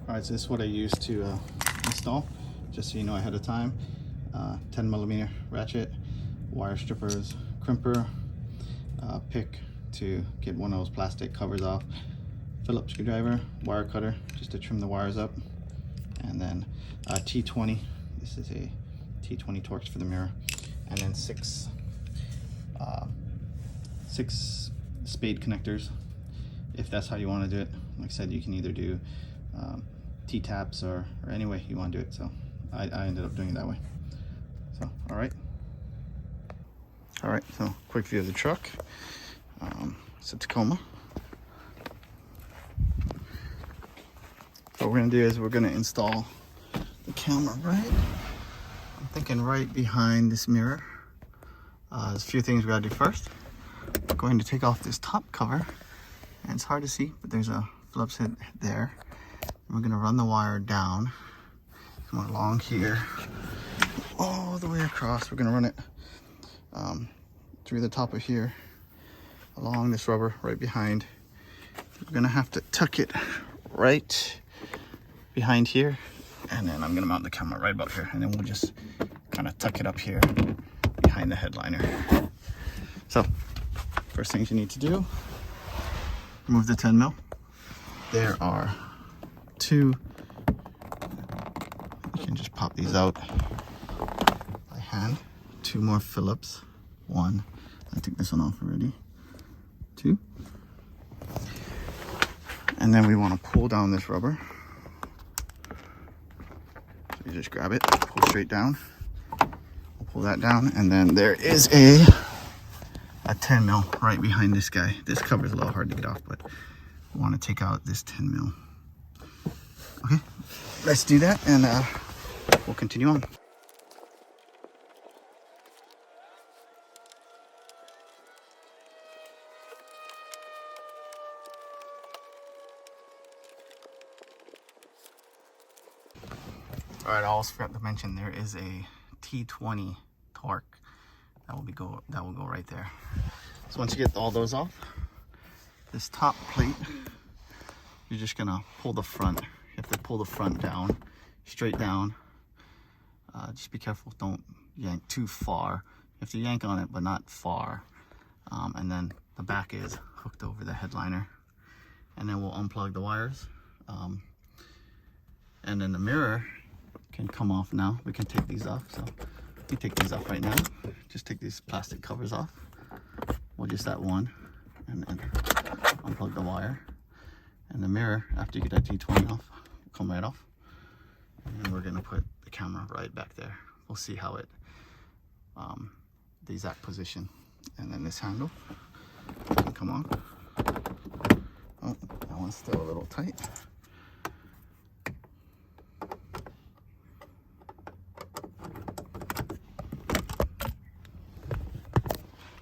Alright, so this is what I use to install, just so you know ahead of time. 10mm ratchet, wire strippers, crimper, pick to get one of those plastic covers off, Phillips screwdriver, wire cutter just to trim the wires up, and then T20. This is a T20 Torx for the mirror, and then six spade connectors, if that's how you want to do it. Like I said, you can either do T-taps or any way you want to do it. So I ended up doing it that way. So all right, so quick view of the truck. It's a Tacoma. What we're gonna do is we're gonna install the camera I'm thinking right behind this mirror. There's a few things we gotta do first. We're going to take off this top cover, and it's hard to see, but there's a Phillips head there. And we're gonna run the wire down, come along here, all the way across. We're gonna run it through the top of here, along this rubber right behind. We're gonna have to tuck it right behind here, and then I'm gonna mount the camera right about here, and then we'll just kind of tuck it up here behind the headliner. So first things you need to do, remove the 10mm. There are two, you can just pop these out by hand. Two more Phillips. One, I took this one off already. Two. And then we want to pull down this rubber. So you just grab it, pull straight down. We'll pull that down, and then there is a 10mm right behind this guy. This cover is a little hard to get off, but we want to take out this 10mm. Okay, let's do that, and we'll continue on. All right, I also forgot to mention there is a T20 Torx that will go right there. So once you get all those off, this top plate, you're just gonna pull the front. You have to pull the front down, straight down. Just be careful, don't yank too far. You have to yank on it, but not far. And then the back is hooked over the headliner. And then we'll unplug the wires. And then the mirror can come off now. We can take these off. So we take these off right now. Just take these plastic covers off. Well, just that one, and then unplug the wire. And the mirror, after you get that T20 off, will come right off. And then we're gonna put the camera right back there. We'll see how it, the exact position. And then this handle can come on. Oh, that one's still a little tight.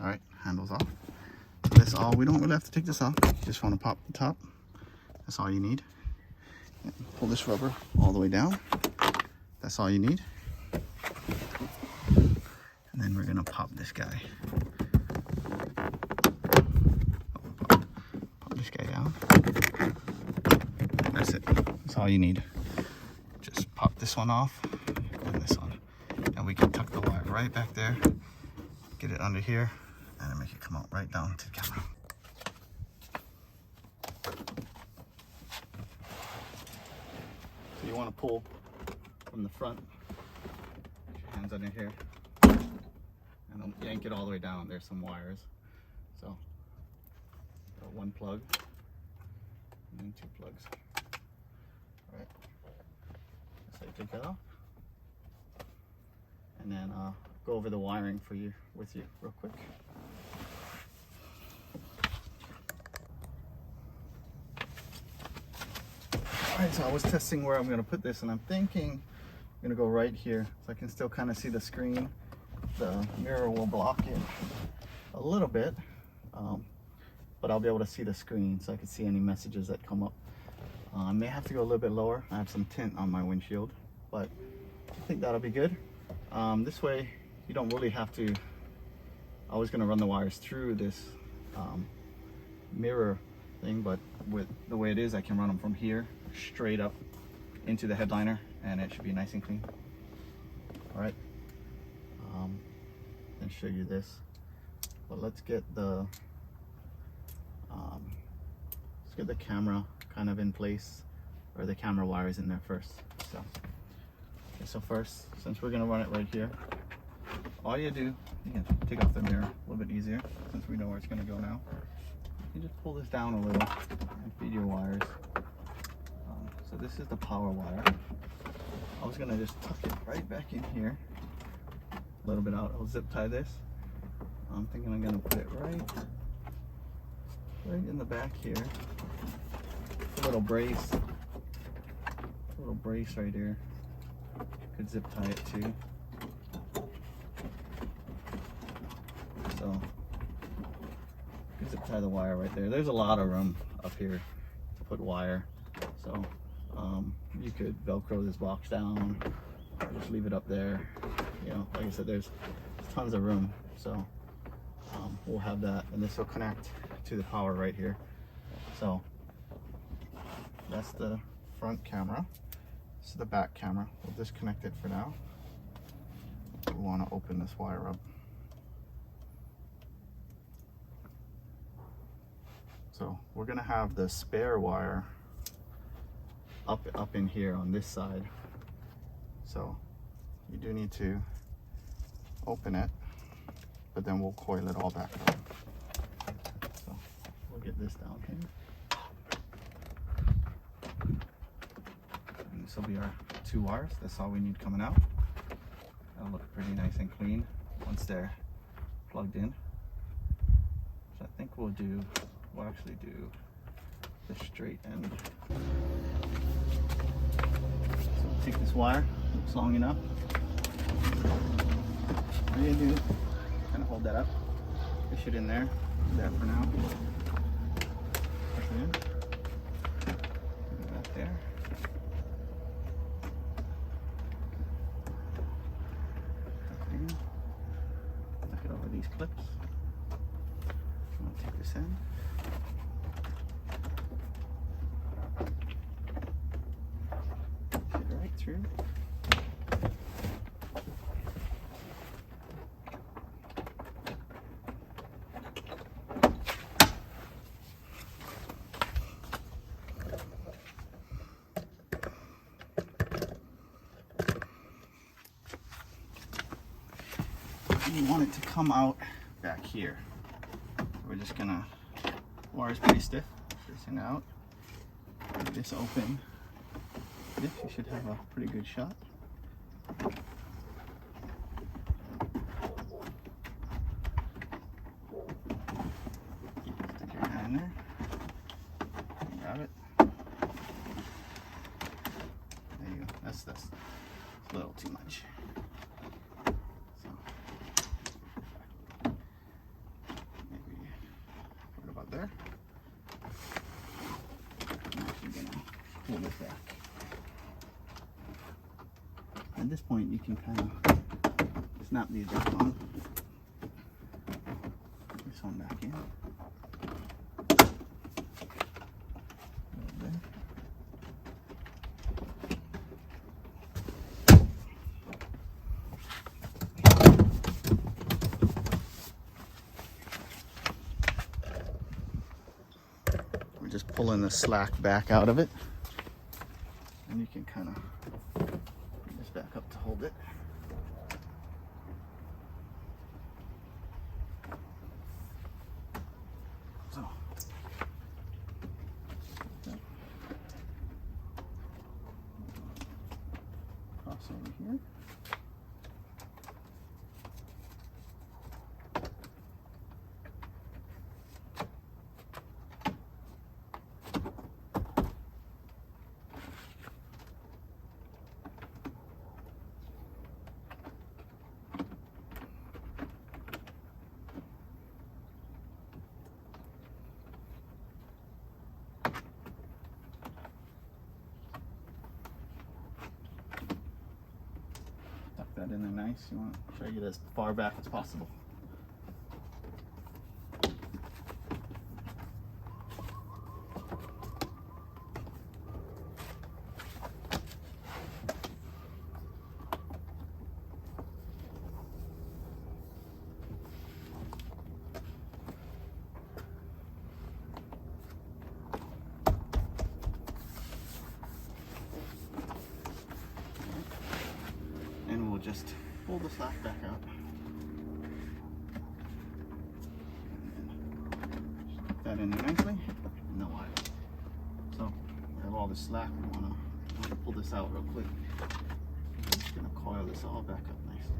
All right, handles off. So that's all. We don't really have to take this off. Just want to pop the top. That's all you need. And pull this rubber all the way down. That's all you need. And then we're gonna pop this guy. Pop this guy down. That's it. That's all you need. Just pop this one off and this one. And we can tuck the wire right back there. Get it under here. And then make it come out right down to the camera. So you want to pull from the front. Put your hands under here. And then yank it all the way down. There's some wires. So one plug. And then two plugs. Alright. So you take that off. And then go over the wiring with you real quick. Alright, so I was testing where I'm going to put this, and I'm thinking I'm going to go right here so I can still kind of see the screen. The mirror will block it a little bit, but I'll be able to see the screen so I can see any messages that come up. I may have to go a little bit lower. I have some tint on my windshield, but I think that'll be good. This way you don't really have to. I was going to run the wires through this mirror thing, but with the way it is, I can run them from here straight up into the headliner, and it should be nice and clean. All right. And show you this, but let's get the camera kind of in place, or the camera wires in there first. So, okay, so first, since we're gonna run it right here, all you do, you can take off the mirror a little bit easier since we know where it's gonna go now. You just pull this down a little and feed your wires. So this is the power wire. I was gonna just tuck it right back in here, a little bit out. I'll zip tie this. I'm thinking I'm gonna put it right in the back here. A little brace right here. Could zip tie it too. So you can zip tie the wire right there. There's a lot of room up here to put wire. So you could Velcro this box down, or just leave it up there. You know, like I said, there's tons of room. So we'll have that, and this will connect to the power right here. So that's the front camera. This is the back camera. We'll disconnect it for now. We want to open this wire up. So we're gonna have the spare wire up in here on this side. So you do need to open it, but then we'll coil it all back up. So we'll get this down here. And this will be our 2 wires. That's all we need coming out. That'll look pretty nice and clean once they're plugged in. So I think we'll actually do the straight end. So we'll take this wire, looks long enough. All you do, kind of hold that up, push it in there, do that for now. Push it in, put that there. Tuck it in, tuck it over these clips. I'll take this end. Right through. You want it to come out back here. We're just gonna, wire's pretty stiff, facing out. Get this open. This, you should have a pretty good shot. Stick your hand in there. Grab it. There you go. That's a little too much. So maybe right about there. I'm actually gonna pull this back. At this point, you can kind of snap these back on. This one back in. There. We're just pulling the slack back out of it, and you can kind of back up to hold it. So cross over here. That in there nice. You want to try to get as far back as possible. just pull the slack back out. Put that in there nicely. No wire. So we have all the slack. We want to pull this out real quick. I'm just going to coil this all back up nicely.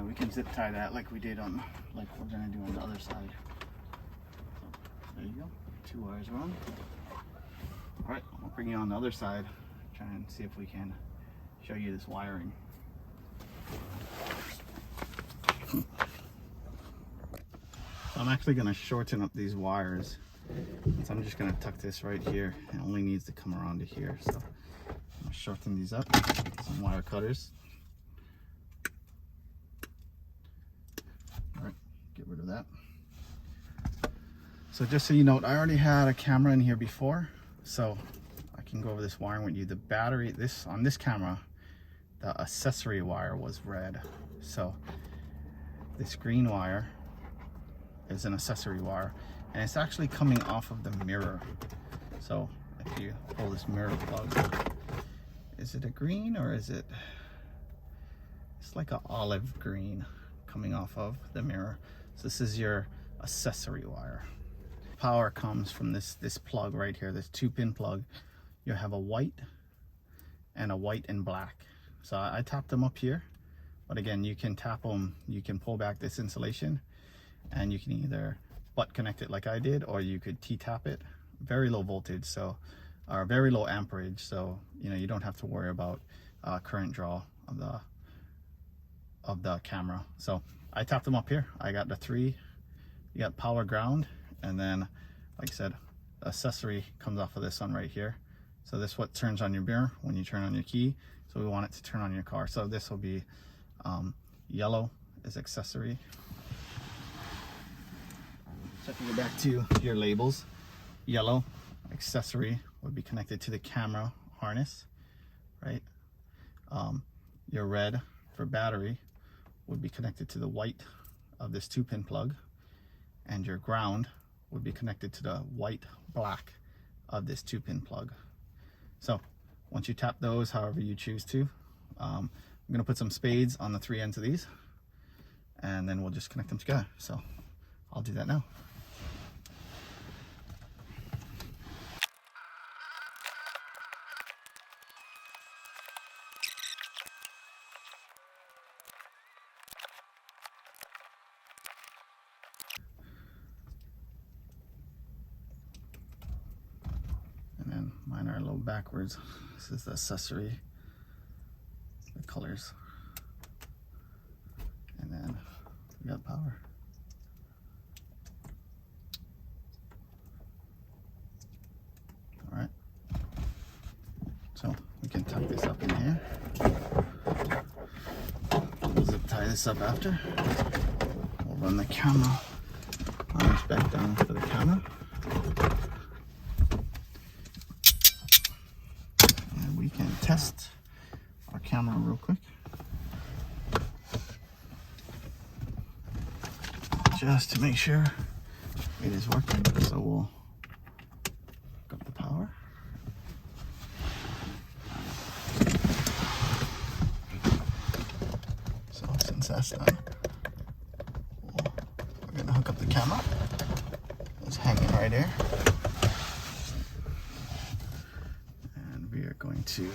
We can zip tie that like we did on, like we're gonna do on the other side. So there you go, 2 wires run. All right, I'll bring you on the other side, try and see if we can show you this wiring. So I'm actually gonna shorten up these wires. So I'm just gonna tuck this right here. It only needs to come around to here. So I'm gonna shorten these up, some wire cutters. Get rid of that. So just so you know, I already had a camera in here before, so I can go over this wiring with you. The battery, on this camera, the accessory wire was red. So this green wire is an accessory wire, and it's actually coming off of the mirror. So if you pull this mirror plug, is it a green or is it, it's like an olive green coming off of the mirror. So this is your accessory wire. Power comes from this plug right here, this 2-pin plug. You have a white and a white and black. So I tapped them up here, but again, you can tap them, you can pull back this insulation, and you can either butt connect it like I did, or you could T-tap it. Very low voltage, so or very low amperage, so you know you don't have to worry about current draw of the camera. So I tapped them up here. I got the 3. You got power, ground, and then like I said, the accessory comes off of this one right here. So this is what turns on your mirror when you turn on your key. So we want it to turn on your car. So this will be yellow is accessory. So if you go back to your labels, yellow accessory would be connected to the camera harness, right? Your red for battery would be connected to the white of this 2-pin plug, and your ground would be connected to the white black of this 2-pin plug. So once you tap those however you choose to, I'm going to put some spades on the 3 ends of these, and then we'll just connect them together. So I'll do that now. And then mine are a little backwards. This is the accessory, the colors. And then we got power. All right. So we can tuck this up in here. We'll zip tie this up after. We'll run the camera arms back down for the camera. We can test our camera real quick, just to make sure it is working. So we'll hook up the power. So since that's done, we're gonna hook up the camera. It's hanging right here. to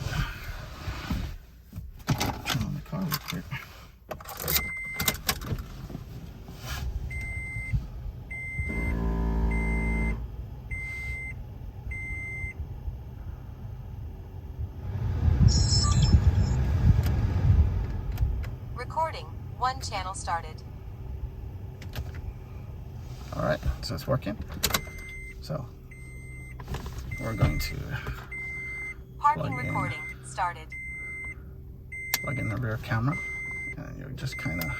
turn on the car real quick. Recording. One channel started. All right, so it's working. So we're going to Parking recording started. Plug in the rear camera, and you just kind of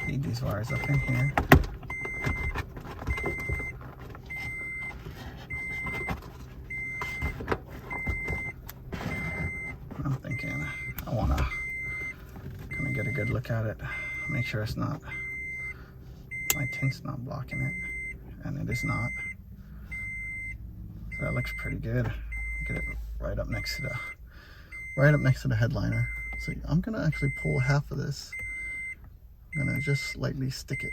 feed these wires up in here. I'm thinking I want to kind of get a good look at it, make sure it's not, my tint's not blocking it, and it is not. So that looks pretty good. Get it right up next to the headliner. So I'm gonna actually pull half of this. I'm gonna just lightly stick it.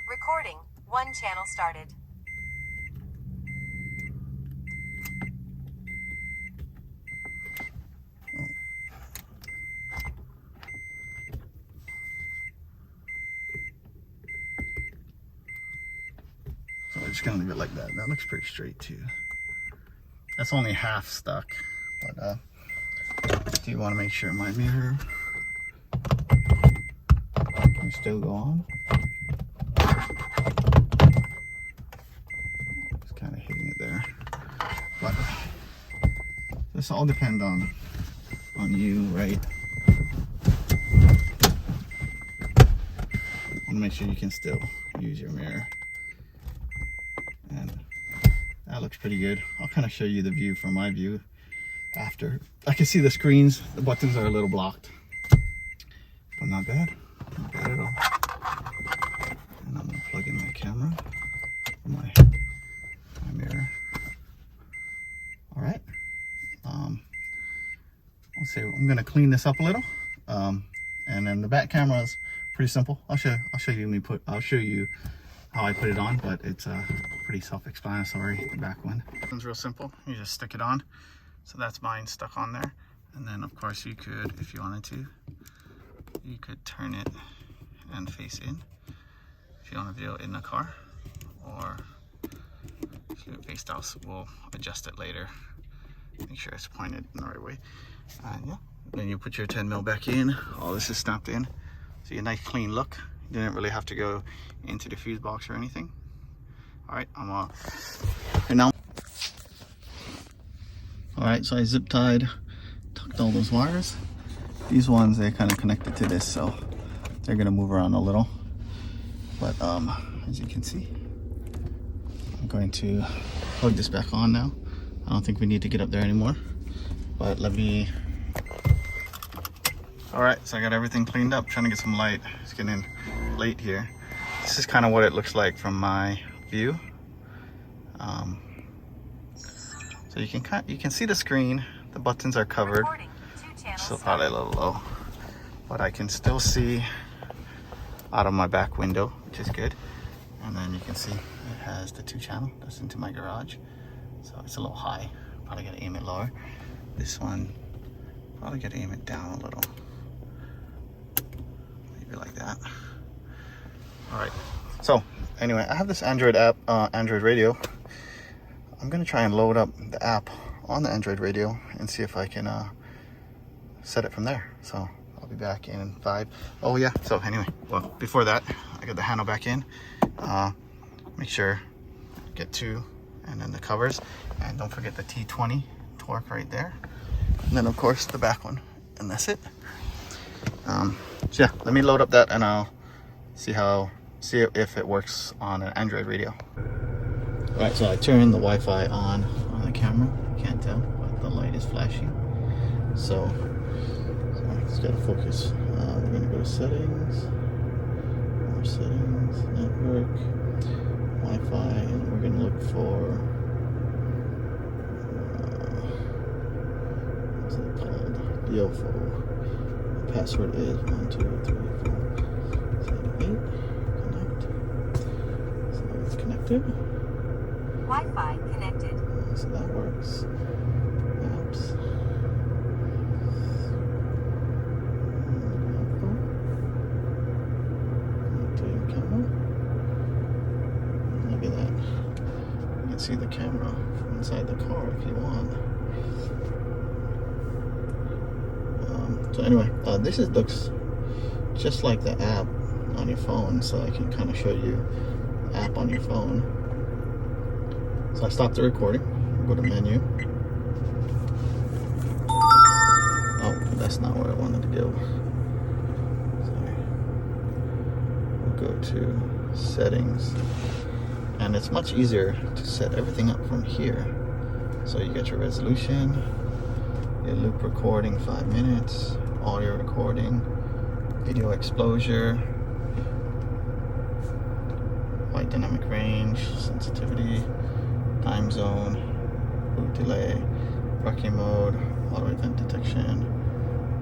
Recording. One channel started. So we're just gonna leave it like that. That looks pretty straight too. That's only half stuck, but do you want to make sure my mirror can still go on? Just kind of hitting it there. But this all depends on you, right? Want to make sure you can still use your mirror. And that looks pretty good. I'll kind of show you the view from my view after. I can see the screens, the buttons are a little blocked, but not bad at all. And I'm gonna plug in my camera for my mirror. All right. Let's see. I'm gonna clean this up a little, and then the back camera is pretty simple. I'll show you how I put it on, but it's pretty self-explanatory, the back one. It's real simple. You just stick it on. So that's mine stuck on there. And then of course you could, if you wanted to, you could turn it and face in if you want to view it in the car, or if you face out, we'll adjust it later. Make sure it's pointed in the right way. And yeah, then you put your 10 mil back in. All this is snapped in. So a nice clean look. You didn't really have to go into the fuse box or anything. All right, and now. All right, so I zip tied, tucked all those wires. These ones, they're kind of connected to this, so they're gonna move around a little. But as you can see, I'm going to plug this back on now. I don't think we need to get up there anymore, but let me. All right, so I got everything cleaned up, trying to get some light. It's getting late here. This is kind of what it looks like from my view. So you can see the screen. The buttons are covered. Still probably a little low, but I can still see out of my back window, which is good. And then you can see it has the 2-channel. That's into my garage, so it's a little high. Probably gotta aim it lower. This one, probably gotta aim it down a little. Maybe like that. All right, so anyway, I have this Android app, Android radio. I'm gonna try and load up the app on the Android radio and see if I can set it from there. So I'll be back in 5. Oh yeah, so anyway, well, before that, I got the handle back in. Make sure, get 2, and then the covers. And don't forget the T20 torque right there. And then of course the back one, and that's it. So yeah, let me load up that and I'll see if it works on an Android radio. All right, so I turned the Wi-Fi on the camera. You can't tell, but the light is flashing. So I just gotta focus. We're gonna go to settings, more settings, network, Wi-Fi, and we're gonna look for what's it called? Viofo password is 1, 2, 3, 4, 7, 8. Connect. So it's connected. Wi-Fi connected. So that works. Apps. To your camera. Look at that. You can see the camera from inside the car if you want. So anyway, this looks just like the app on your phone, so I can kind of show you the app on your phone. So I stopped the recording, go to menu. Oh, that's not what I wanted to go. Sorry. We'll go to settings. And it's much easier to set everything up from here. So you get your resolution, your loop recording 5 minutes, audio recording, video exposure, white dynamic range, sensitivity, time zone, boot delay, parking mode, auto event detection,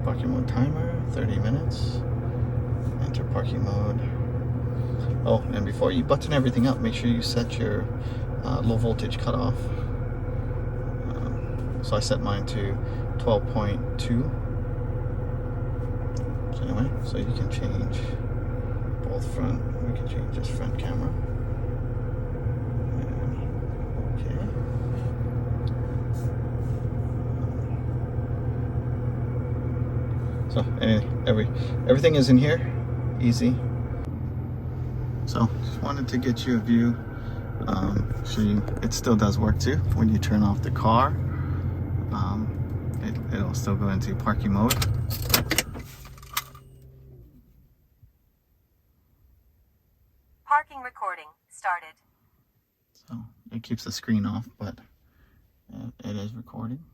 parking mode timer, 30 minutes, enter parking mode. Oh, and before you button everything up, make sure you set your low voltage cutoff. So I set mine to 12.2. So anyway, so you can change both front. We can change this front camera. Okay. So everything is in here, easy. So just wanted to get you a view. Show you it still does work too when you turn off the car. It'll still go into parking mode. Parking recording started. So it keeps the screen off, but it is recording.